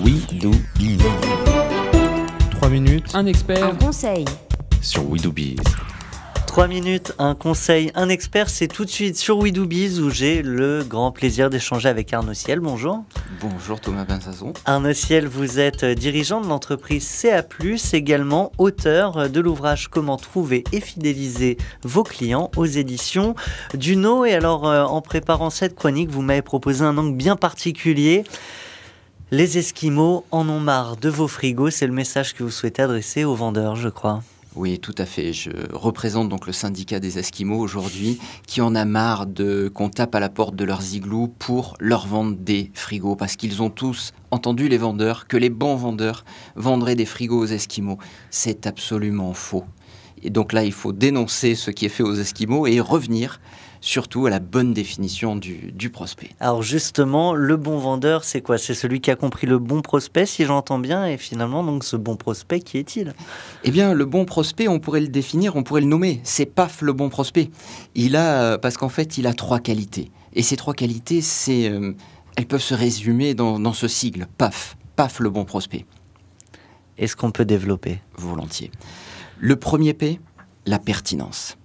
We Do Biz. 3 minutes. Un expert. Un conseil. Sur We Do Biz. 3 minutes, un conseil, un expert, c'est tout de suite sur We Do Biz où j'ai le grand plaisir d'échanger avec Arnaud Ciel. Bonjour. Bonjour Thomas Bensazon. Arnaud Ciel, vous êtes dirigeant de l'entreprise CA+, également auteur de l'ouvrage Comment trouver et fidéliser vos clients aux éditions Duno. Et alors, en préparant cette chronique, vous m'avez proposé un angle bien particulier. Les Esquimaux en ont marre de vos frigos, c'est le message que vous souhaitez adresser aux vendeurs, je crois. Oui, tout à fait. Je représente donc le syndicat des Esquimaux aujourd'hui qui en a marre qu'on tape à la porte de leurs igloos pour leur vendre des frigos parce qu'ils ont tous entendu les vendeurs que les bons vendeurs vendraient des frigos aux Esquimaux. C'est absolument faux. Et donc là, il faut dénoncer ce qui est fait aux Esquimaux et revenir surtout à la bonne définition du prospect. Alors justement, le bon vendeur, c'est quoi? C'est celui qui a compris le bon prospect, si j'entends bien, et finalement, donc ce bon prospect, qui est-il? Eh bien, le bon prospect, on pourrait le définir, on pourrait le nommer. C'est PAF le bon prospect. Parce qu'en fait, il a 3 qualités. Et ces 3 qualités, elles peuvent se résumer dans ce sigle, PAF. PAF le bon prospect. Est-ce qu'on peut développer? Volontiers. Le premier P, la pertinence.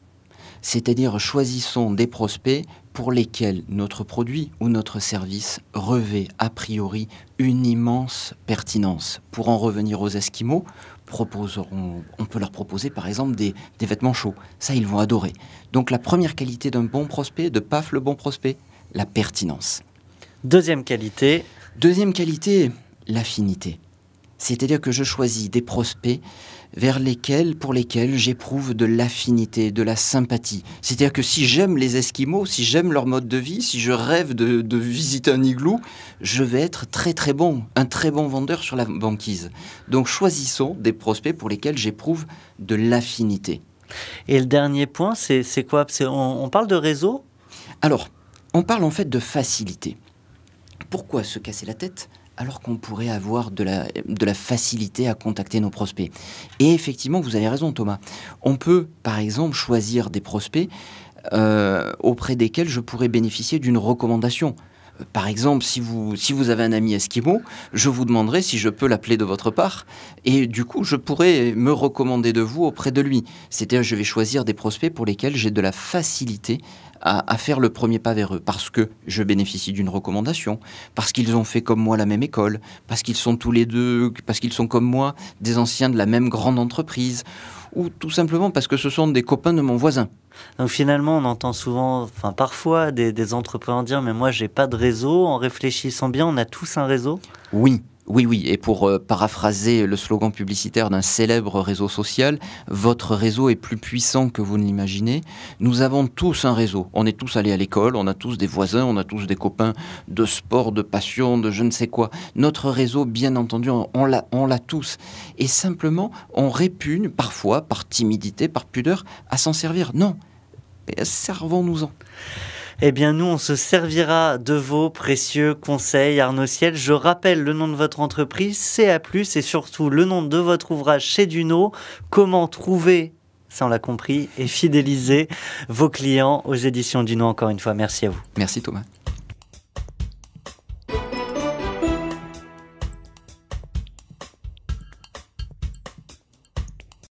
C'est-à-dire choisissons des prospects pour lesquels notre produit ou notre service revêt a priori une immense pertinence. Pour en revenir aux Esquimaux, on peut leur proposer par exemple des vêtements chauds. Ça, ils vont adorer. Donc la première qualité d'un bon prospect, de PAF le bon prospect, la pertinence. Deuxième qualité. Deuxième qualité, l'affinité. C'est-à-dire que je choisis des prospects pour lesquels j'éprouve de l'affinité, de la sympathie. C'est-à-dire que si j'aime les Esquimaux, si j'aime leur mode de vie, si je rêve de visiter un igloo, je vais être très très bon, un très bon vendeur sur la banquise. Donc choisissons des prospects pour lesquels j'éprouve de l'affinité. Et le dernier point, c'est quoi? On parle de réseau? Alors, on parle en fait de facilité. Pourquoi se casser la tête alors qu'on pourrait avoir de la facilité à contacter nos prospects? Et effectivement, vous avez raison Thomas, on peut par exemple choisir des prospects auprès desquels je pourrais bénéficier d'une recommandation. Par exemple, si vous avez un ami esquimau, je vous demanderai si je peux l'appeler de votre part et du coup, je pourrais me recommander de vous auprès de lui. C'est-à-dire, je vais choisir des prospects pour lesquels j'ai de la facilité à faire le premier pas vers eux parce que je bénéficie d'une recommandation, parce qu'ils ont fait comme moi la même école, parce qu'ils sont tous les deux, parce qu'ils sont comme moi des anciens de la même grande entreprise ou tout simplement parce que ce sont des copains de mon voisin. Donc finalement, on entend souvent, parfois des entrepreneurs dire « mais moi, j'ai pas de réseau ». En réfléchissant bien, on a tous un réseau? Oui. Et pour paraphraser le slogan publicitaire d'un célèbre réseau social, votre réseau est plus puissant que vous ne l'imaginez. Nous avons tous un réseau. On est tous allés à l'école, on a tous des voisins, on a tous des copains de sport, de passion, de je ne sais quoi. Notre réseau, bien entendu, on l'a tous. Et simplement, on répugne parfois, par timidité, par pudeur, à s'en servir. Non, servons-nous-en. Eh bien, nous, on se servira de vos précieux conseils, Arnaud Ciel. Je rappelle le nom de votre entreprise, CA+, et surtout le nom de votre ouvrage chez Duno, Comment trouver, ça on l'a compris, et fidéliser vos clients aux éditions Duno. Encore une fois, merci à vous. Merci Thomas.